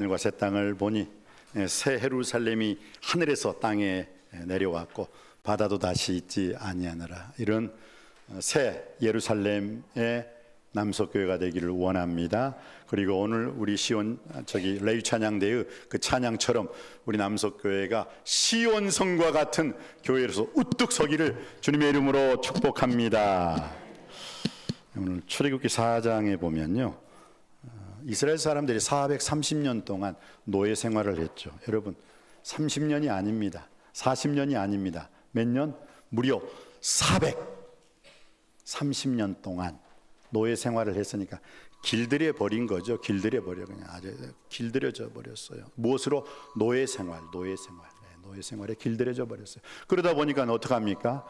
하늘과 새 땅을 보니 새 예루살렘이 하늘에서 땅에 내려왔고 바다도 다시 있지 아니하느라. 이런 새 예루살렘의 남석교회가 되기를 원합니다. 그리고 오늘 우리 시온 레위 찬양대의 그 찬양처럼 우리 남석교회가 시온성과 같은 교회로서 우뚝 서기를 주님의 이름으로 축복합니다. 오늘 출애굽기 4장에 보면요, 이스라엘 사람들이 430년 동안 노예 생활을 했죠. 여러분, 30년이 아닙니다. 40년이 아닙니다. 몇 년? 무려 430년 동안 노예 생활을 했으니까 길들여 버린 거죠. 길들여 버려, 그냥 아주 길들여져 버렸어요. 무엇으로? 노예 생활에 길들여져 버렸어요. 그러다 보니까 어떡합니까?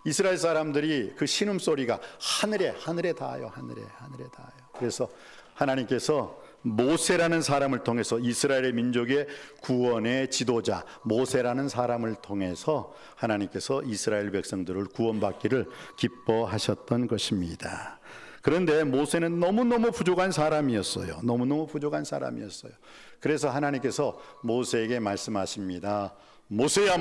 이스라엘 사람들이 그 신음소리가 하늘에 닿아요. 하늘에 닿아요. 그래서 하나님께서 모세라는 사람을 통해서 이스라엘의 민족의 구원의 지도자 모세라는 사람을 통해서 하나님께서 이스라엘 백성들을 구원받기를 기뻐하셨던 것입니다. 그런데 모세는 너무너무 부족한 사람이었어요. 그래서 하나님께서 모세에게 말씀하십니다. 모세야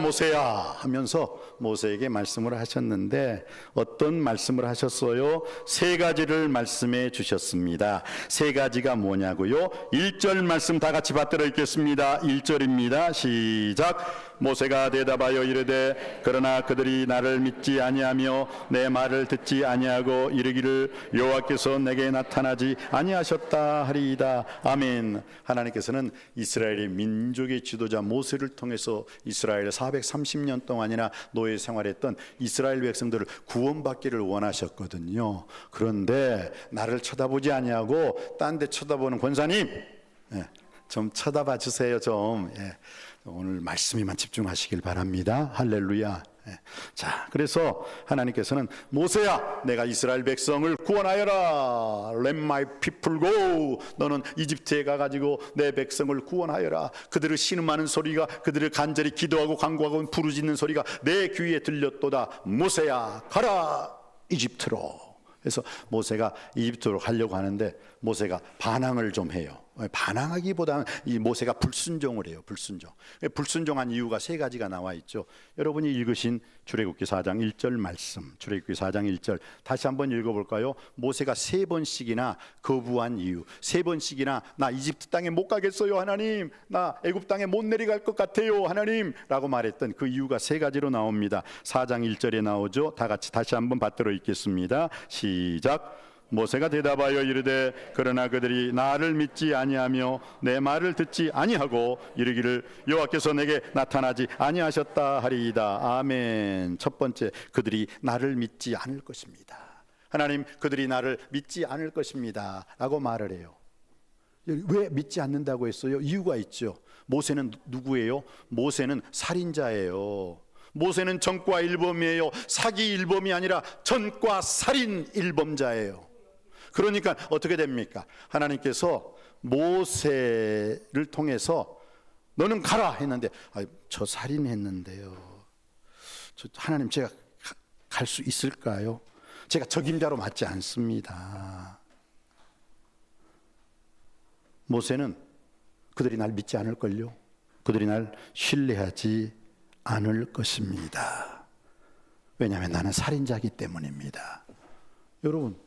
하면서 모세에게 말씀을 하셨는데 어떤 말씀을 하셨어요? 세 가지를 말씀해 주셨습니다. 세 가지가 뭐냐고요? 1절 말씀 다 같이 받들어 읽겠습니다. 1절입니다. 시작. 모세가 대답하여 이르되 그러나 그들이 나를 믿지 아니하며 내 말을 듣지 아니하고 이르기를 여호와께서 내게 나타나지 아니하셨다 하리이다. 아멘. 하나님께서는 이스라엘의 민족의 지도자 모세를 통해서 이스라엘 430년 동안이나 노예 생활했던 이스라엘 백성들을 구원받기를 원하셨거든요. 그런데 나를 쳐다보지 아니하고 딴 데 쳐다보는 권사님, 좀 쳐다봐 주세요. 좀. 오늘 말씀에만 집중하시길 바랍니다. 할렐루야. 자, 그래서 하나님께서는 모세야, 내가 이스라엘 백성을 구원하여라. Let my people go. 너는 이집트에 가가지고 내 백성을 구원하여라. 그들을 신음하는 소리가, 그들을 간절히 기도하고 간구하고 부르짖는 소리가 내 귀에 들렸도다. 모세야, 가라 이집트로. 그래서 모세가 이집트로 가려고 하는데 모세가 반항을 좀 해요. 반항하기보다는 이 모세가 불순종을 해요. 불순종한 이유가 세 가지가 나와 있죠. 여러분이 읽으신 출애굽기 4장 1절 말씀, 출애굽기 4장 1절 다시 한번 읽어볼까요? 모세가 세 번씩이나 거부한 이유, 세 번씩이나 나 이집트 땅에 못 가겠어요 하나님, 나 애굽 땅에 못 내려갈 것 같아요 하나님 라고 말했던 그 이유가 세 가지로 나옵니다. 4장 1절에 나오죠. 다 같이 다시 한번 받들어 읽겠습니다. 시작. 모세가 대답하여 이르되 그러나 그들이 나를 믿지 아니하며 내 말을 듣지 아니하고 이르기를 여호와께서 내게 나타나지 아니하셨다 하리이다. 아멘. 첫 번째, 그들이 나를 믿지 않을 것입니다. 하나님, 그들이 나를 믿지 않을 것입니다 라고 말을 해요. 왜 믿지 않는다고 했어요? 이유가 있죠. 모세는 누구예요? 모세는 살인자예요. 모세는 전과 일범이에요. 사기 일범이 아니라 전과 살인 일범자예요. 그러니까 어떻게 됩니까? 하나님께서 모세를 통해서 너는 가라 했는데 저 살인했는데요. 하나님, 제가 갈 수 있을까요? 제가 적임자로 맞지 않습니다. 모세는 그들이 날 믿지 않을걸요. 그들이 날 신뢰하지 않을 것입니다. 왜냐하면 나는 살인자이기 때문입니다. 여러분,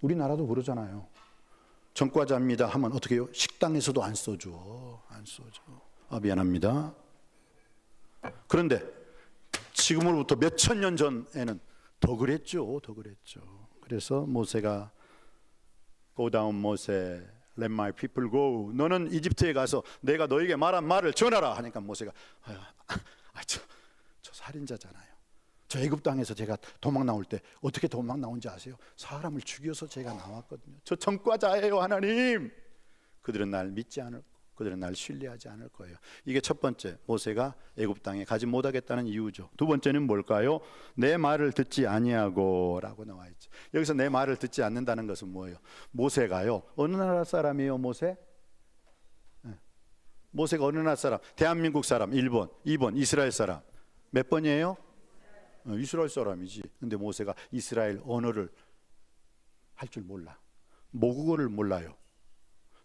우리나라도 그러잖아요. 전과자입니다 하면 어떻게 해요? 식당에서도 안 써줘. 미안합니다. 그런데 지금으로부터 몇천 년 전에는 더 그랬죠. 그래서 모세가 Go down Moses, let my people go. 너는 이집트에 가서 내가 너에게 말한 말을 전하라 하니까 모세가 저 살인자잖아요. 저 애굽 땅에서 제가 도망 나올 때 어떻게 도망 나온지 아세요? 사람을 죽여서 제가 나왔거든요. 저 전과자예요 하나님. 그들은 날 믿지 않을, 그들은 날 신뢰하지 않을 거예요. 이게 첫 번째, 모세가 애굽 땅에 가지 못하겠다는 이유죠. 두 번째는 뭘까요? 내 말을 듣지 아니하고 라고 나와 있죠. 여기서 내 말을 듣지 않는다는 것은 뭐예요? 모세가요, 어느 나라 사람이에요? 모세가 어느 나라 사람? 대한민국 사람 1번, 2번 이스라엘 사람. 몇 번이에요? 이스라엘 사람이지. 근데 모세가 이스라엘 언어를 할 줄 몰라. 모국어를 몰라요.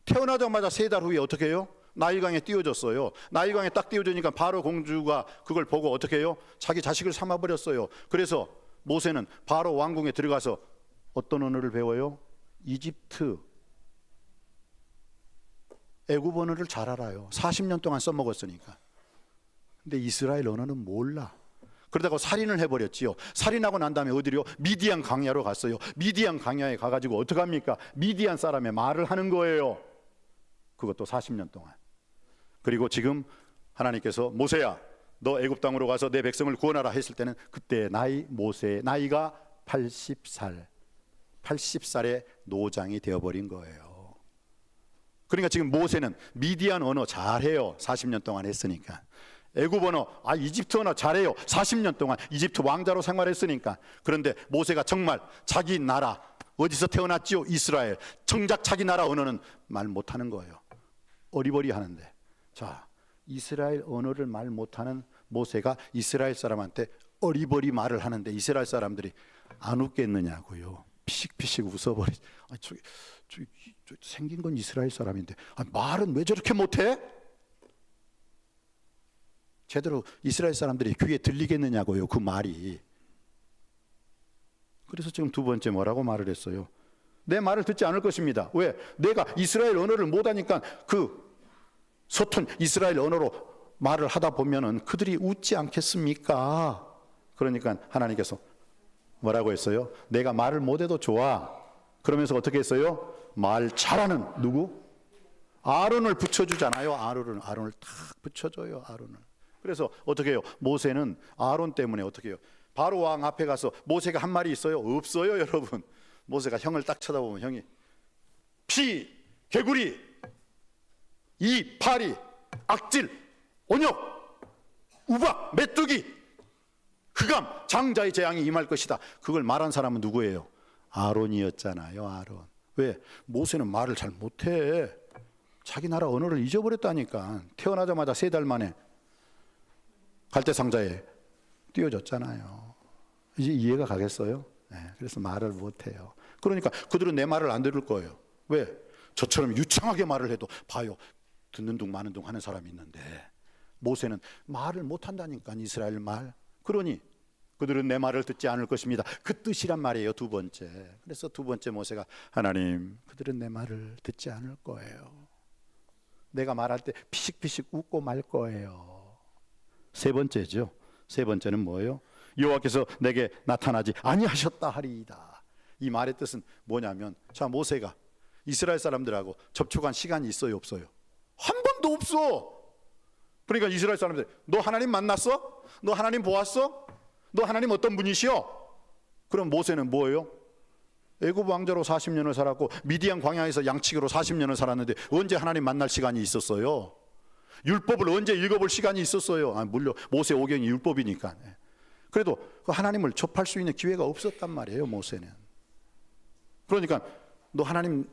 태어나자마자 3달 후에 어떻게 해요? 나일강에 띄워졌어요. 나일강에 딱 띄워지니까 바로 공주가 그걸 보고 어떻게 해요? 자기 자식을 삼아버렸어요. 그래서 모세는 바로 왕궁에 들어가서 어떤 언어를 배워요? 이집트, 애굽 언어를 잘 알아요. 40년 동안 써먹었으니까. 근데 이스라엘 언어는 몰라. 그러다가 살인을 해버렸지요. 살인하고 난 다음에 어디로요? 미디안 광야로 갔어요. 미디안 광야에 가가지고 어떡합니까? 미디안 사람의 말을 하는 거예요. 그것도 40년 동안. 그리고 지금 하나님께서 모세야, 너 애굽 땅으로 가서 내 백성을 구원하라 했을 때는 그때 모세의 나이가 80살의 노장이 되어버린 거예요. 그러니까 지금 모세는 미디안 언어 잘해요. 40년 동안 했으니까. 애굽 언어, 이집트 언어 잘해요. 40년 동안 이집트 왕자로 생활했으니까. 그런데 모세가 정말 자기 나라, 어디서 태어났지요? 이스라엘. 정작 자기 나라 언어는 말 못하는 거예요. 어리버리 하는데. 자, 이스라엘 언어를 말 못하는 모세가 이스라엘 사람한테 어리버리 말을 하는데 이스라엘 사람들이 안 웃겠느냐고요. 피식피식 웃어버리. 생긴 건 이스라엘 사람인데 말은 왜 저렇게 못해? 제대로 이스라엘 사람들이 귀에 들리겠느냐고요, 그 말이. 그래서 지금 두 번째 뭐라고 말을 했어요? 내 말을 듣지 않을 것입니다. 왜? 내가 이스라엘 언어를 못하니까 그 서툰 이스라엘 언어로 말을 하다 보면은 그들이 웃지 않겠습니까? 그러니까 하나님께서 뭐라고 했어요? 내가 말을 못해도 좋아. 그러면서 어떻게 했어요? 말 잘하는 누구? 아론을 붙여주잖아요. 아론을 탁 붙여줘요. 아론을. 그래서 어떻게 해요? 모세는 아론 때문에 어떻게 해요? 바로 왕 앞에 가서 모세가 한 말이 있어요? 없어요, 여러분. 모세가 형을 딱 쳐다보면 형이 피, 개구리, 이, 파리, 악질, 온역, 우박, 메뚜기, 흑암, 장자의 재앙이 임할 것이다. 그걸 말한 사람은 누구예요? 아론이었잖아요. 아론. 왜? 모세는 말을 잘 못해. 자기 나라 언어를 잊어버렸다니까. 태어나자마자 3달 만에 갈대상자에 띄워졌잖아요. 이제 이해가 가겠어요? 네, 그래서 말을 못해요. 그러니까 그들은 내 말을 안 들을 거예요. 왜? 저처럼 유창하게 말을 해도 봐요, 듣는 둥 마는 둥 하는 사람이 있는데 모세는 말을 못한다니까, 이스라엘 말. 그러니 그들은 내 말을 듣지 않을 것입니다. 그 뜻이란 말이에요, 두 번째. 그래서 두 번째 모세가 하나님, 그들은 내 말을 듣지 않을 거예요. 내가 말할 때 피식피식 웃고 말 거예요. 세 번째죠. 세 번째는 뭐예요? 여호와께서 내게 나타나지 아니하셨다 하리이다. 이 말의 뜻은 뭐냐면, 자, 모세가 이스라엘 사람들하고 접촉한 시간이 있어요, 없어요? 한 번도 없어. 그러니까 이스라엘 사람들, 너 하나님 만났어? 너 하나님 보았어? 너 하나님 어떤 분이시여? 그럼 모세는 뭐예요? 애굽 왕자로 40년을 살았고 미디안 광야에서 양치기로 40년을 살았는데 언제 하나님 만날 시간이 있었어요? 율법을 언제 읽어볼 시간이 있었어요? 물론 모세 오경이 율법이니까. 그래도 그 하나님을 접할 수 있는 기회가 없었단 말이에요, 모세는. 그러니까 너 하나님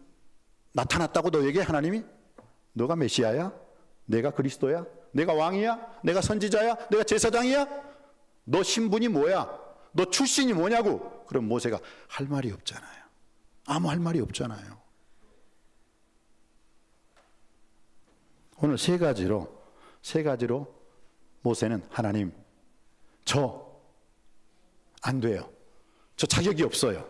나타났다고 너에게 하나님이? 너가 메시아야? 내가 그리스도야? 내가 왕이야? 내가 선지자야? 내가 제사장이야? 너 신분이 뭐야? 너 출신이 뭐냐고? 그럼 모세가 할 말이 없잖아요. 아무 할 말이 없잖아요. 오늘 세 가지로 모세는 하나님, 저 안 돼요. 저 자격이 없어요.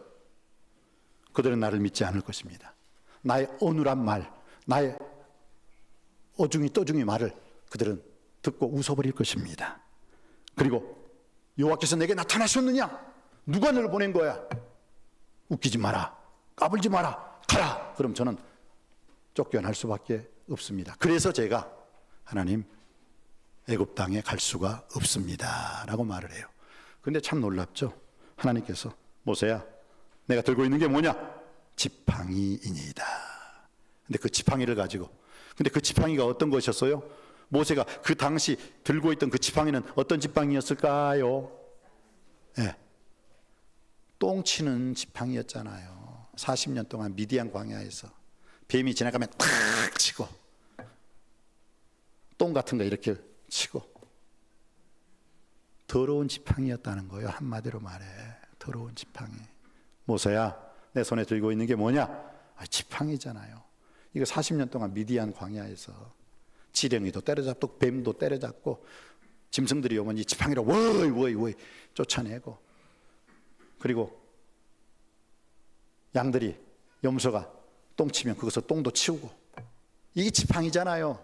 그들은 나를 믿지 않을 것입니다. 나의 어눌한 말, 나의 어중이 떠중이 말을 그들은 듣고 웃어버릴 것입니다. 그리고 여호와께서 내게 나타나셨느냐? 누가 너를 보낸 거야? 웃기지 마라, 까불지 마라, 가라. 그럼 저는 쫓겨날 수밖에 없습니다. 그래서 제가 하나님, 애굽 땅에 갈 수가 없습니다 라고 말을 해요. 근데 참 놀랍죠? 하나님께서 모세야, 내가 들고 있는 게 뭐냐? 지팡이이니이다. 근데 그 지팡이를 가지고, 근데 그 지팡이가 어떤 것이었어요? 모세가 그 당시 들고 있던 그 지팡이는 어떤 지팡이였을까요? 네. 똥 치는 지팡이였잖아요. 40년 동안 미디안 광야에서 뱀이 지나가면 탁 치고 똥 같은 거 이렇게 치고, 더러운 지팡이였다는 거예요. 한마디로 말해, 더러운 지팡이. 모세야, 내 손에 들고 있는 게 뭐냐? 지팡이잖아요. 이거 40년 동안 미디안 광야에서 지렁이도 때려잡고 뱀도 때려잡고 짐승들이 오면 이 지팡이로 워이 쫓아내고, 그리고 양들이 염소가 똥 치면 그것을 똥도 치우고, 이게 지팡이잖아요.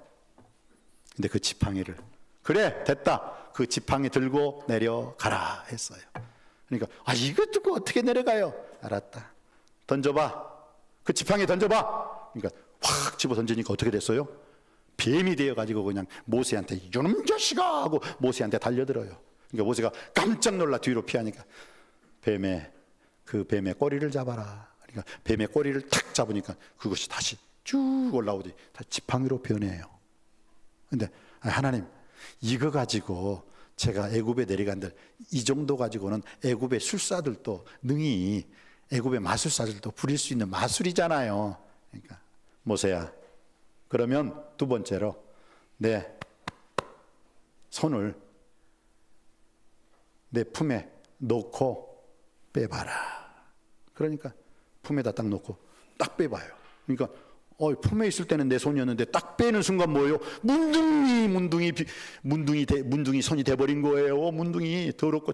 근데 그 지팡이를, 그래 됐다, 그 지팡이 들고 내려가라 했어요. 그러니까 이거 두고 어떻게 내려가요? 알았다, 던져봐, 그 지팡이 던져봐. 그러니까 확 집어 던지니까 어떻게 됐어요? 뱀이 되어가지고 그냥 모세한테 이놈 자식아 하고 모세한테 달려들어요. 그러니까 모세가 깜짝 놀라 뒤로 피하니까 뱀의 꼬리를 잡아라. 그러니까 뱀의 꼬리를 탁 잡으니까 그것이 다시 쭉 올라오더니 다 지팡이로 변해요. 근데 하나님, 이거 가지고 제가 애굽에 내려간들, 이 정도 가지고는 애굽의 술사들도 능히, 애굽의 마술사들도 부릴 수 있는 마술이잖아요. 그러니까 모세야, 그러면 두 번째로 내 손을 내 품에 넣고 빼봐라. 그러니까 품에다 딱 넣고 딱 빼봐요. 그러니까 품에 있을 때는 내 손이었는데 딱 빼는 순간 뭐예요? 문둥이 손이 돼버린 거예요. 문둥이 더럽고.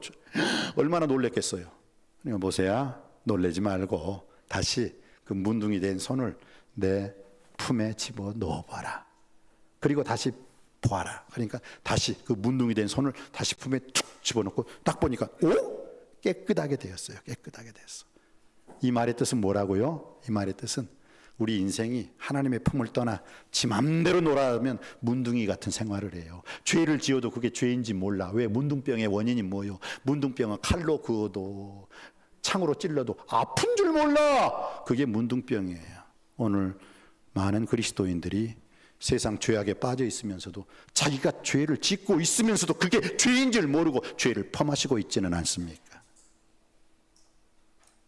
얼마나 놀랬겠어요. 그러니까 모세야, 놀래지 말고 다시 그 문둥이 된 손을 내 품에 집어 넣어봐라. 그리고 다시 보아라. 그러니까 다시 그 문둥이 된 손을 다시 품에 툭 집어넣고 딱 보니까 깨끗하게 되었어요. 깨끗하게 됐어. 이 말의 뜻은 뭐라고요? 이 말의 뜻은 우리 인생이 하나님의 품을 떠나 지 맘대로 놀아면 문둥이 같은 생활을 해요. 죄를 지어도 그게 죄인지 몰라. 왜? 문둥병의 원인이 뭐예요? 문둥병은 칼로 그어도 창으로 찔러도 아픈 줄 몰라. 그게 문둥병이에요. 오늘 많은 그리스도인들이 세상 죄악에 빠져 있으면서도 자기가 죄를 짓고 있으면서도 그게 죄인 줄 모르고 죄를 범하시고 있지는 않습니까?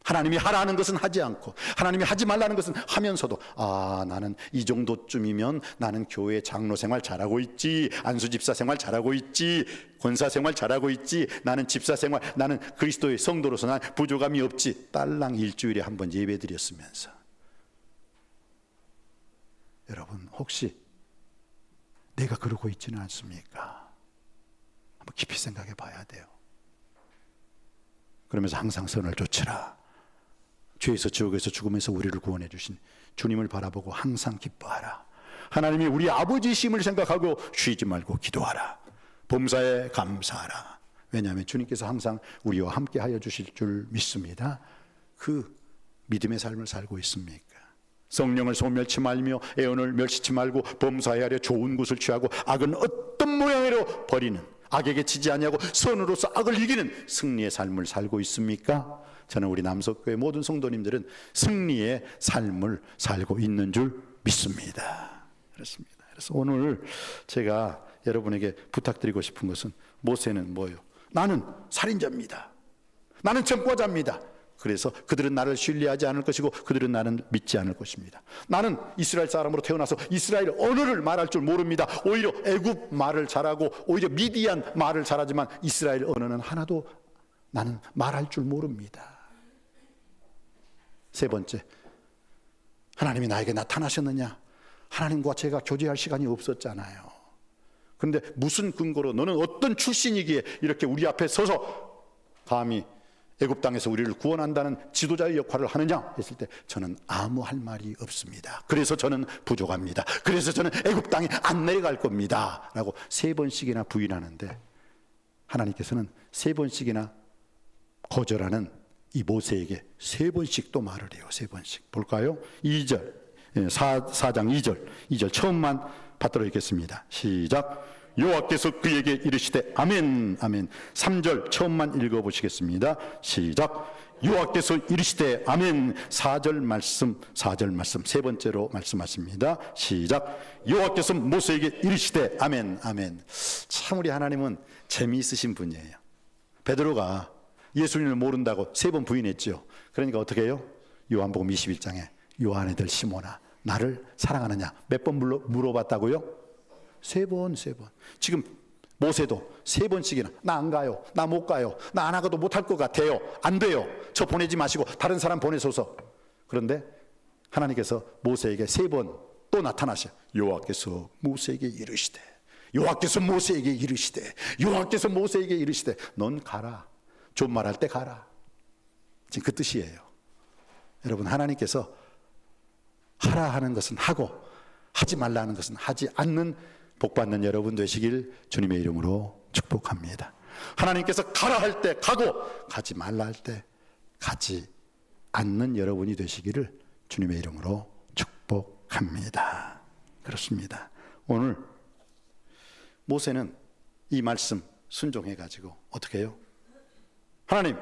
하나님이 하라는 것은 하지 않고 하나님이 하지 말라는 것은 하면서도 나는 이 정도쯤이면 나는 교회 장로 생활 잘하고 있지, 안수 집사 생활 잘하고 있지, 권사 생활 잘하고 있지, 나는 집사 생활, 나는 그리스도의 성도로서 난 부족함이 없지. 딸랑 일주일에 한 번 예배 드렸으면서. 여러분, 혹시 내가 그러고 있지는 않습니까? 한번 깊이 생각해 봐야 돼요. 그러면서 항상 선을 좇으라. 죄에서 지옥에서 죽음에서 우리를 구원해 주신 주님을 바라보고 항상 기뻐하라. 하나님이 우리 아버지심을 생각하고 쉬지 말고 기도하라. 범사에 감사하라. 왜냐하면 주님께서 항상 우리와 함께 하여 주실 줄 믿습니다. 그 믿음의 삶을 살고 있습니까? 성령을 소멸치 말며 애언을 멸시치 말고 범사에 하려 좋은 것을 취하고 악은 어떤 모양으로 버리는, 악에게 지지 아니하고 선으로서 악을 이기는 승리의 삶을 살고 있습니까? 저는 우리 남석교회 모든 성도님들은 승리의 삶을 살고 있는 줄 믿습니다. 그렇습니다. 그래서 오늘 제가 여러분에게 부탁드리고 싶은 것은, 모세는 뭐예요? 나는 살인자입니다. 나는 전과자입니다. 그래서 그들은 나를 신뢰하지 않을 것이고 그들은 나는 믿지 않을 것입니다. 나는 이스라엘 사람으로 태어나서 이스라엘 언어를 말할 줄 모릅니다. 오히려 애굽 말을 잘하고 오히려 미디안 말을 잘하지만 이스라엘 언어는 하나도 나는 말할 줄 모릅니다. 세 번째, 하나님이 나에게 나타나셨느냐? 하나님과 제가 교제할 시간이 없었잖아요. 그런데 무슨 근거로, 너는 어떤 출신이기에 이렇게 우리 앞에 서서 감히 애굽 땅에서 우리를 구원한다는 지도자의 역할을 하느냐 했을 때 저는 아무 할 말이 없습니다. 그래서 저는 부족합니다. 그래서 저는 애굽 땅에 안 내려갈 겁니다 라고 3번씩이나 부인하는데, 하나님께서는 3번씩이나 거절하는 이 모세에게 3번씩 또 말을 해요. 3번씩 볼까요? 2절, 4장 2절 처음만 받들어 읽겠습니다. 시작. 여호와께서 그에게 이르시되 아멘 아멘. 3절 처음만 읽어보시겠습니다. 시작. 여호와께서 이르시되 아멘. 4절 말씀 세 번째로 말씀하십니다. 시작. 여호와께서 모세에게 이르시되 아멘 아멘. 참 우리 하나님은 재미있으신 분이에요. 베드로가 예수님을 모른다고 3번 부인했죠. 그러니까 어떻게 해요? 요한복음 21장에 요한의 들 시몬아 나를 사랑하느냐 몇 번 물어봤다고요? 3번. 지금 모세도 3번씩이나 나 안 가요, 나 못 가요, 나 안 하고도 못할 것 같아요, 안 돼요, 저 보내지 마시고 다른 사람 보내소서. 그런데 하나님께서 모세에게 3번 또 나타나셔. 여호와께서 모세에게 이르시되, 여호와께서 모세에게 이르시되, 여호와께서 모세에게 이르시되, 넌 가라. 존말할 때 가라. 지금 그 뜻이에요. 여러분, 하나님께서 하라 하는 것은 하고 하지 말라 하는 것은 하지 않는 복받는 여러분 되시길 주님의 이름으로 축복합니다. 하나님께서 가라 할 때 가고 가지 말라 할 때 가지 않는 여러분이 되시기를 주님의 이름으로 축복합니다. 그렇습니다. 오늘 모세는 이 말씀 순종해 가지고 어떻게 해요? 하나님,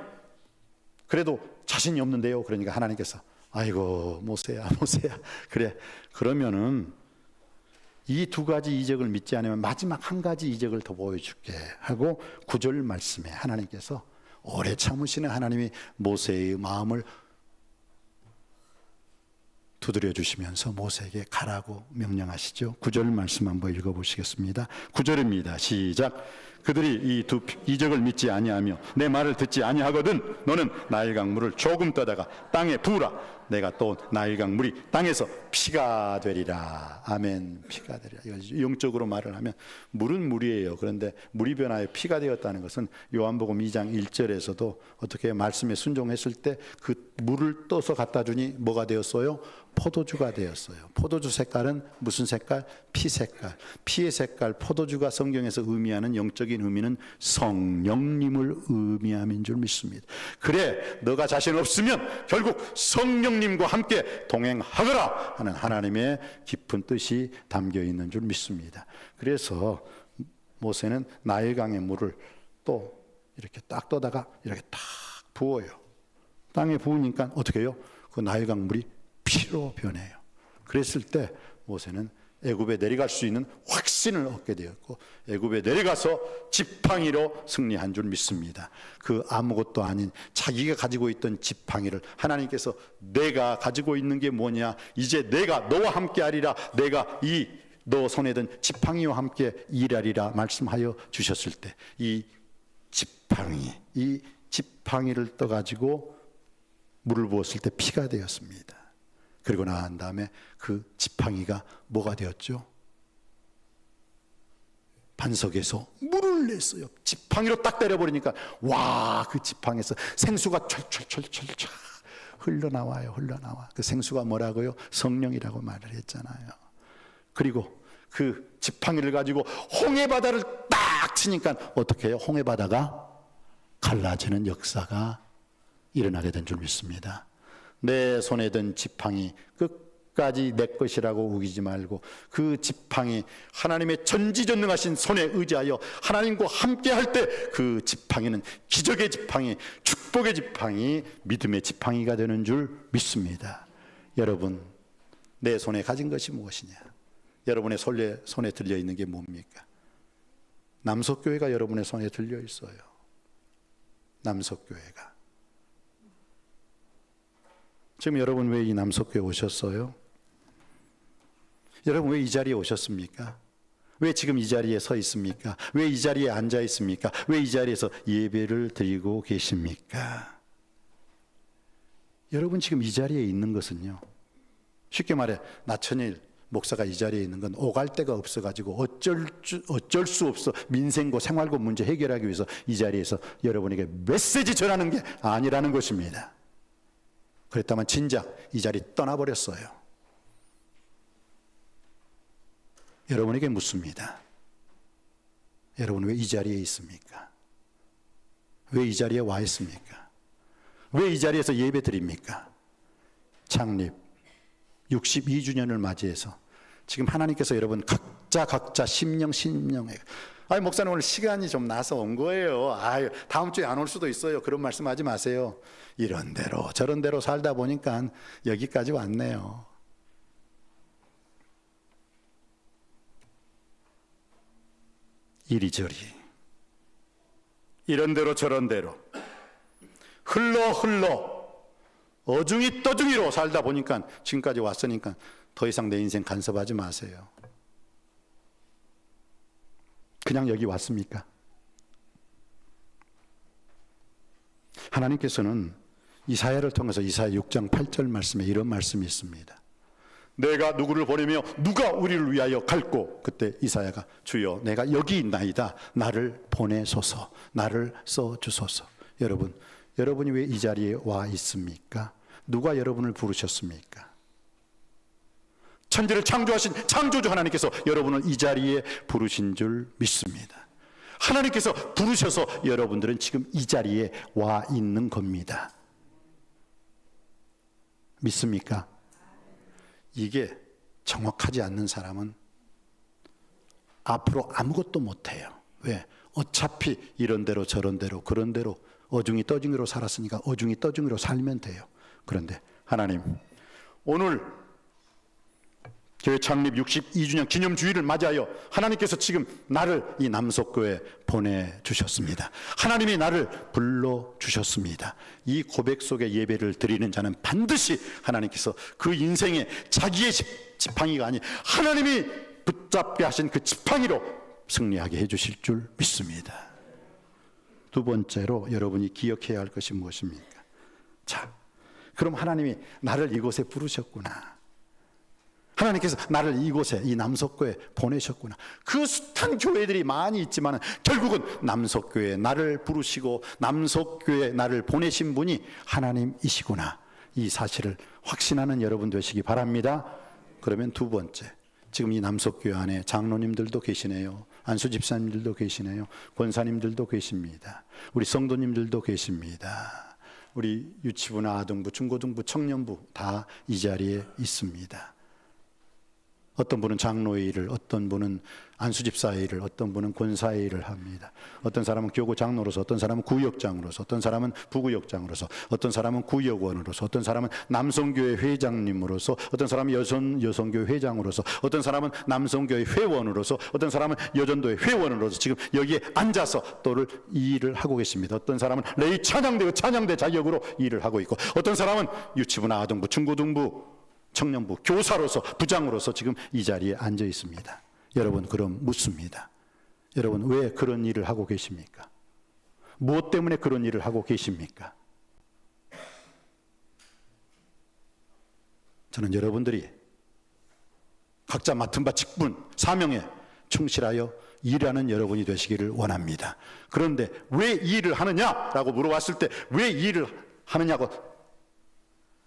그래도 자신이 없는데요. 그러니까 하나님께서 아이고 모세야 모세야, 그래 그러면은 이 두 가지 이적을 믿지 않으면 마지막 한 가지 이적을 더 보여줄게 하고 9절 말씀에 하나님께서 오래 참으시는 하나님이 모세의 마음을 두드려 주시면서 모세에게 가라고 명령하시죠. 9절 말씀 한번 읽어보시겠습니다. 9절입니다. 시작. 그들이 이 두 이적을 믿지 아니하며 내 말을 듣지 아니하거든 너는 나일 강물을 조금 떠다가 땅에 부으라. 내가 또 나일 강물이 땅에서 피가 되리라. 아멘. 피가 되리라. 영적으로 말을 하면 물은 물이에요. 그런데 물이 변하여 피가 되었다는 것은 요한복음 2장 1절에서도 어떻게 말씀에 순종했을 때 그 물을 떠서 갖다 주니 뭐가 되었어요? 포도주가 되었어요. 포도주 색깔은 무슨 색깔? 피 색깔. 피의 색깔, 포도주가 성경에서 의미하는 영적인 의미는 성령님을 의미함인 줄 믿습니다. 그래, 너가 자신 없으면 결국 성령님과 함께 동행하거라 하는 하나님의 깊은 뜻이 담겨 있는 줄 믿습니다. 그래서 모세는 나일강의 물을 또 이렇게 딱 떠다가 이렇게 딱 부어요. 땅에 부으니까 어떻게 해요? 그 나일강 물이 피로 변해요. 그랬을 때 모세는 애굽에 내려갈 수 있는 확신을 얻게 되었고 애굽에 내려가서 지팡이로 승리한 줄 믿습니다. 그 아무것도 아닌 자기가 가지고 있던 지팡이를 하나님께서 내가 가지고 있는 게 뭐냐, 이제 내가 너와 함께 하리라, 내가 이 너 손에 든 지팡이와 함께 일하리라 말씀하여 주셨을 때 이 지팡이를 떠가지고 물을 부었을 때 피가 되었습니다. 그리고 나한 다음에 그 지팡이가 뭐가 되었죠? 반석에서 물을 냈어요. 지팡이로 딱 때려버리니까 와, 그 지팡이에서 생수가 철철철철철 흘러나와요. 흘러나와. 그 생수가 뭐라고요? 성령이라고 말을 했잖아요. 그리고 그 지팡이를 가지고 홍해바다를 딱 치니까 어떻게 해요? 홍해바다가 갈라지는 역사가 일어나게 된 줄 믿습니다. 내 손에 든 지팡이 끝까지 내 것이라고 우기지 말고 그 지팡이 하나님의 전지전능하신 손에 의지하여 하나님과 함께 할 때 그 지팡이는 기적의 지팡이, 축복의 지팡이, 믿음의 지팡이가 되는 줄 믿습니다. 여러분, 내 손에 가진 것이 무엇이냐? 여러분의 손에 들려 있는 게 뭡니까? 남석교회가 여러분의 손에 들려 있어요. 남석교회가. 지금 여러분 왜 이 남석교회 오셨어요? 여러분 왜 이 자리에 오셨습니까? 왜 지금 이 자리에 서 있습니까? 왜 이 자리에 앉아 있습니까? 왜 이 자리에서 예배를 드리고 계십니까? 여러분 지금 이 자리에 있는 것은요, 쉽게 말해 나천일 목사가 이 자리에 있는 건 오갈 데가 없어가지고 어쩔 수 없어 민생고 생활고 문제 해결하기 위해서 이 자리에서 여러분에게 메시지 전하는 게 아니라는 것입니다. 그랬다면 진작 이 자리 떠나버렸어요. 여러분에게 묻습니다. 여러분 왜 이 자리에 있습니까? 왜 이 자리에 와 있습니까? 왜 이 자리에서 예배 드립니까? 창립 62주년을 맞이해서 지금 하나님께서 여러분 각자 심령에 아니 목사님 오늘 시간이 좀 나서 온 거예요. 아유 다음 주에 안 올 수도 있어요. 그런 말씀하지 마세요. 이런 대로 저런 대로 살다 보니까 여기까지 왔네요. 이리저리 이런 대로 저런 대로 흘러 어중이 떠중이로 살다 보니까 지금까지 왔으니까 더 이상 내 인생 간섭하지 마세요. 그냥 여기 왔습니까? 하나님께서는 이사야를 통해서 이사야 6장 8절 말씀에 이런 말씀이 있습니다. 내가 누구를 보내며 누가 우리를 위하여 갈고, 그때 이사야가 주여 내가 여기 있나이다, 나를 보내소서, 나를 써주소서. 여러분이 왜 이 자리에 와 있습니까? 누가 여러분을 부르셨습니까? 천지를 창조하신 창조주 하나님께서 여러분을 이 자리에 부르신 줄 믿습니다. 하나님께서 부르셔서 여러분들은 지금 이 자리에 와 있는 겁니다. 믿습니까? 이게 정확하지 않는 사람은 앞으로 아무것도 못해요. 왜? 어차피 이런 대로 저런 대로 그런 대로 어중이 떠중이로 살았으니까 어중이 떠중이로 살면 돼요. 그런데 하나님, 오늘 교회 창립 62주년 기념주일을 맞이하여 하나님께서 지금 나를 이 남석교회에 보내주셨습니다. 하나님이 나를 불러주셨습니다. 이 고백 속에 예배를 드리는 자는 반드시 하나님께서 그 인생에 자기의 지팡이가 아닌 하나님이 붙잡게 하신 그 지팡이로 승리하게 해주실 줄 믿습니다. 두 번째로 여러분이 기억해야 할 것이 무엇입니까? 자, 그럼 하나님이 나를 이곳에 부르셨구나, 하나님께서 나를 이곳에 이 남석교회에 보내셨구나. 그 숱한 교회들이 많이 있지만 결국은 남석교회에 나를 부르시고 남석교회에 나를 보내신 분이 하나님이시구나, 이 사실을 확신하는 여러분 되시기 바랍니다. 그러면 두 번째, 지금 이 남석교회 안에 장로님들도 계시네요, 안수 집사님들도 계시네요, 권사님들도 계십니다, 우리 성도님들도 계십니다, 우리 유치부나 아동부, 중고등부, 청년부 다 이 자리에 있습니다. 어떤 분은 장로의 일을, 어떤 분은 안수집사의 일을, 어떤 분은 권사의 일을 합니다. 어떤 사람은 교구 장로로서, 어떤 사람은 구역장으로서, 어떤 사람은 부구역장으로서, 어떤 사람은 구역원으로서, 어떤 사람은 남성교회 회장님으로서, 어떤 사람은 여성교회 회장으로서, 어떤 사람은 남성교회 회원으로서, 어떤 사람은 여전도회 회원으로서 지금 여기에 앉아서 또를 이 일을 하고 계십니다. 어떤 사람은 레이 찬양대 자격으로 일을 하고 있고, 어떤 사람은 유치부나 아동부, 중고등부, 청년부, 교사로서, 부장으로서 지금 이 자리에 앉아 있습니다. 여러분, 그럼 묻습니다. 여러분, 왜 그런 일을 하고 계십니까? 무엇 때문에 그런 일을 하고 계십니까? 저는 여러분들이 각자 맡은 바 직분, 사명에 충실하여 일하는 여러분이 되시기를 원합니다. 그런데 왜 이 일을 하느냐라고 물어봤을 때 왜 이 일을 하느냐고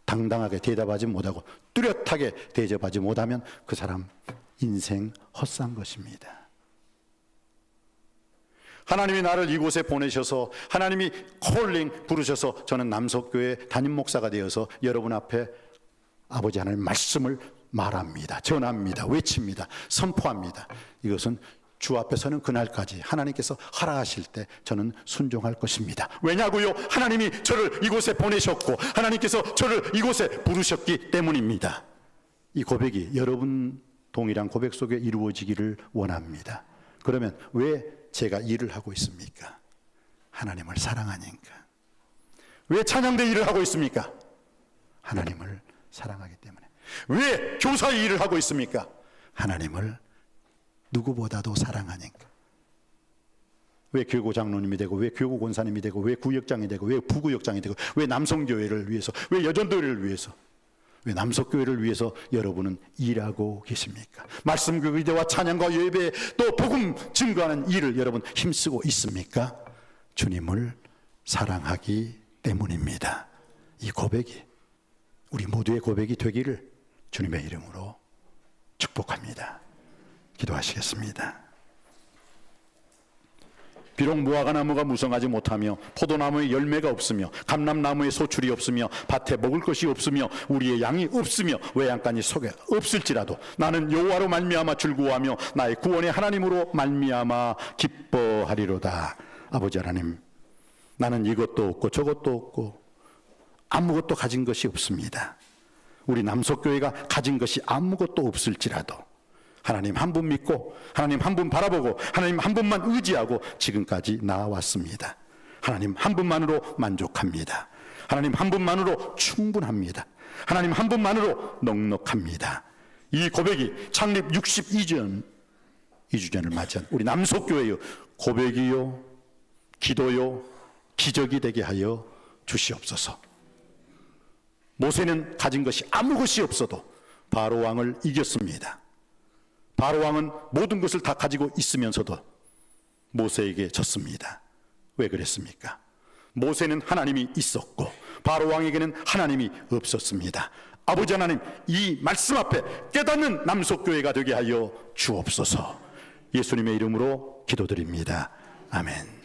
당당하게 대답하지 못하고 뚜렷하게 대접하지 못하면 그 사람 인생 헛산 것입니다. 하나님이 나를 이곳에 보내셔서, 하나님이 콜링 부르셔서 저는 남석교회 담임 목사가 되어서 여러분 앞에 아버지 하나님 말씀을 말합니다, 전합니다, 외칩니다, 선포합니다. 이것은 주 앞에 서는 그날까지 하나님께서 허락하실 때 저는 순종할 것입니다. 왜냐고요? 하나님이 저를 이곳에 보내셨고 하나님께서 저를 이곳에 부르셨기 때문입니다. 이 고백이 여러분 동일한 고백 속에 이루어지기를 원합니다. 그러면 왜 제가 일을 하고 있습니까? 하나님을 사랑하니까. 왜 찬양대 일을 하고 있습니까? 하나님을 사랑하기 때문에. 왜 교사의 일을 하고 있습니까? 하나님을 누구보다도 사랑하니까. 왜 교구 장로님이 되고, 왜 교구 권사님이 되고, 왜 구역장이 되고, 왜 부구역장이 되고, 왜 남성교회를 위해서, 왜 여전도회를 위해서, 왜 남석교회를 위해서 여러분은 일하고 계십니까? 말씀교육 의대와 찬양과 예배, 또 복음 증거하는 일을 여러분 힘쓰고 있습니까? 주님을 사랑하기 때문입니다. 이 고백이 우리 모두의 고백이 되기를 주님의 이름으로 축복합니다. 기도하시겠습니다. 비록 무화과나무가 무성하지 못하며 포도나무에 열매가 없으며 감람나무에 소출이 없으며 밭에 먹을 것이 없으며 우리의 양이 없으며 외양간이 속에 없을지라도 나는 여호와로 말미암아 즐거워하며 나의 구원의 하나님으로 말미암아 기뻐하리로다. 아버지 하나님, 나는 이것도 없고 저것도 없고 아무것도 가진 것이 없습니다. 우리 남석교회가 가진 것이 아무것도 없을지라도 하나님 한 분 믿고 하나님 한 분 바라보고 하나님 한 분만 의지하고 지금까지 나아왔습니다. 하나님 한 분만으로 만족합니다. 하나님 한 분만으로 충분합니다. 하나님 한 분만으로 넉넉합니다. 이 고백이 창립 62주년을 맞이한 우리 남석교회의 고백이요, 기도요, 기적이 되게 하여 주시옵소서. 모세는 가진 것이 아무 것이 없어도 바로 왕을 이겼습니다. 바로 왕은 모든 것을 다 가지고 있으면서도 모세에게 졌습니다. 왜 그랬습니까? 모세는 하나님이 있었고 바로 왕에게는 하나님이 없었습니다. 아버지 하나님, 이 말씀 앞에 깨닫는 남속교회가 되게 하여 주옵소서. 예수님의 이름으로 기도드립니다. 아멘.